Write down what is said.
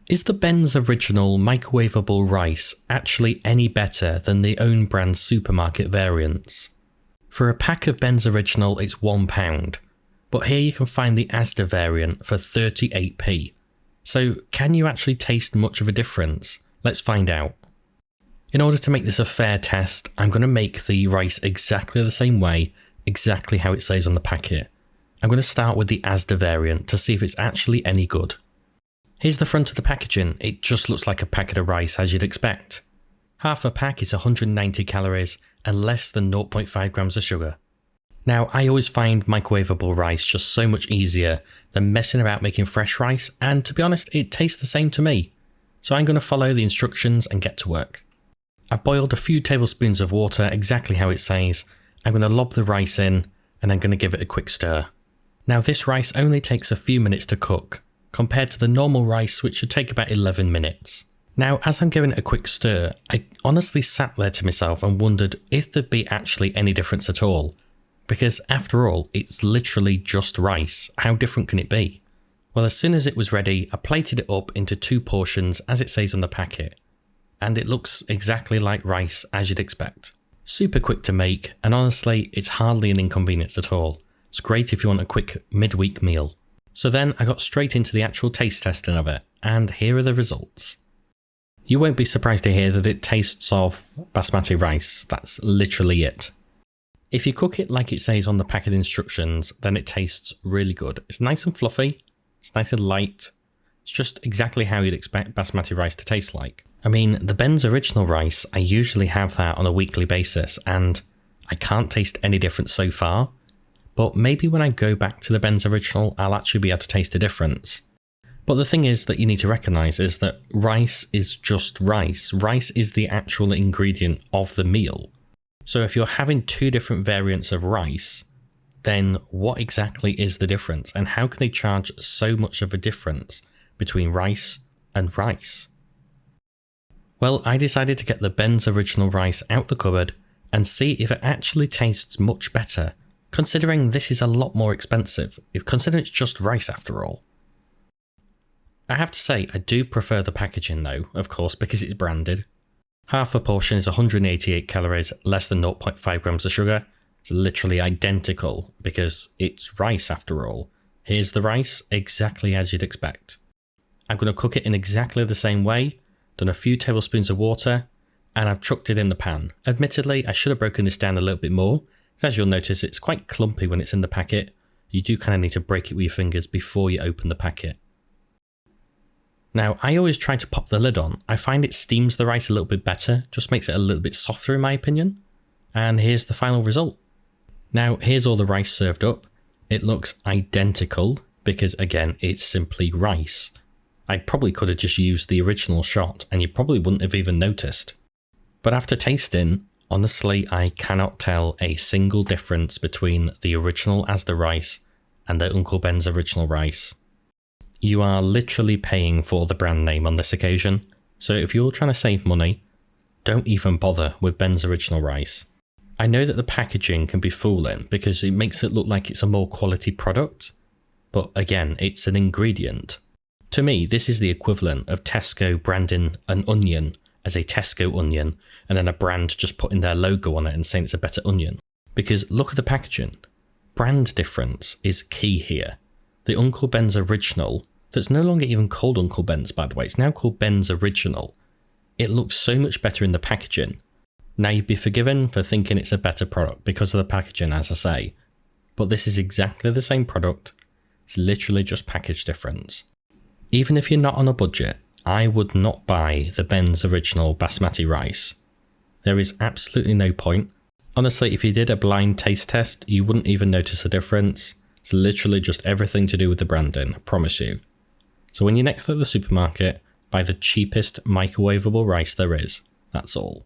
Is the Ben's Original microwavable rice actually any better than the own brand supermarket variants? For a pack of Ben's Original it's £1, but here you can find the ASDA variant for 38p. So can you actually taste much of a difference? Let's find out. In order to make this a fair test, I'm going to make the rice exactly the same way, exactly how it says on the packet. I'm going to start with the ASDA variant to see if it's actually any good. Here's the front of the packaging. It just looks like a packet of rice as you'd expect. Half a pack is 190 calories and less than 0.5 grams of sugar. Now, I always find microwavable rice just so much easier than messing about making fresh rice, and to be honest, it tastes the same to me. So I'm going to follow the instructions and get to work. I've boiled a few tablespoons of water exactly how it says. I'm going to lob the rice in and I'm going to give it a quick stir. Now, this rice only takes a few minutes to cook, compared to the normal rice which should take about 11 minutes. Now, as I'm giving it a quick stir, I honestly sat there to myself and wondered if there'd be actually any difference at all. Because after all, it's literally just rice. How different can it be? Well, as soon as it was ready, I plated it up into 2 portions as it says on the packet. And it looks exactly like rice as you'd expect. Super quick to make, and honestly, it's hardly an inconvenience at all. It's great if you want a quick midweek meal. So then I got straight into the actual taste testing of it, and here are the results. You won't be surprised to hear that it tastes of basmati rice. That's literally it. If you cook it like it says on the packet instructions, then it tastes really good. It's nice and fluffy, it's nice and light. It's just exactly how you'd expect basmati rice to taste like. I mean, the Ben's Original rice, I usually have that on a weekly basis, and I can't taste any difference so far. But maybe when I go back to the Ben's Original, I'll actually be able to taste a difference. But the thing is that you need to recognise is that rice is just rice. Rice is the actual ingredient of the meal. So if you're having 2 different variants of rice, then what exactly is the difference? And how can they charge so much of a difference between rice and rice? Well, I decided to get the Ben's Original rice out the cupboard and see if it actually tastes much better, considering this is a lot more expensive, considering it's just rice after all. I have to say, I do prefer the packaging though, of course, because it's branded. Half a portion is 188 calories, less than 0.5 grams of sugar. It's literally identical because it's rice after all. Here's the rice, exactly as you'd expect. I'm going to cook it in exactly the same way, done a few tablespoons of water, and I've chucked it in the pan. Admittedly, I should have broken this down a little bit more. As you'll notice, it's quite clumpy when it's in the packet. You do kind of need to break it with your fingers before you open the packet. Now, I always try to pop the lid on. I find it steams the rice a little bit better, just makes it a little bit softer in my opinion. And here's the final result. Now, here's all the rice served up. It looks identical because, again, it's simply rice. I probably could have just used the original shot and you probably wouldn't have even noticed. But after tasting, honestly, I cannot tell a single difference between the original ASDA rice and the Uncle Ben's Original rice. You are literally paying for the brand name on this occasion, so if you're trying to save money, don't even bother with Ben's Original rice. I know that the packaging can be fooling because it makes it look like it's a more quality product, but again, it's an ingredient. To me, this is the equivalent of Tesco branding an onion as a Tesco onion and then a brand just putting their logo on it and saying it's a better onion. Because look at the packaging. Brand difference is key here. The Uncle Ben's Original, that's no longer even called Uncle Ben's by the way, it's now called Ben's Original. It looks so much better in the packaging. Now you'd be forgiven for thinking it's a better product because of the packaging, as I say. But this is exactly the same product. It's literally just package difference. Even if you're not on a budget, I would not buy the Ben's Original Basmati rice. There is absolutely no point. Honestly, if you did a blind taste test, you wouldn't even notice a difference. It's literally just everything to do with the branding, I promise you. So when you're next at the supermarket, buy the cheapest microwavable rice there is. That's all.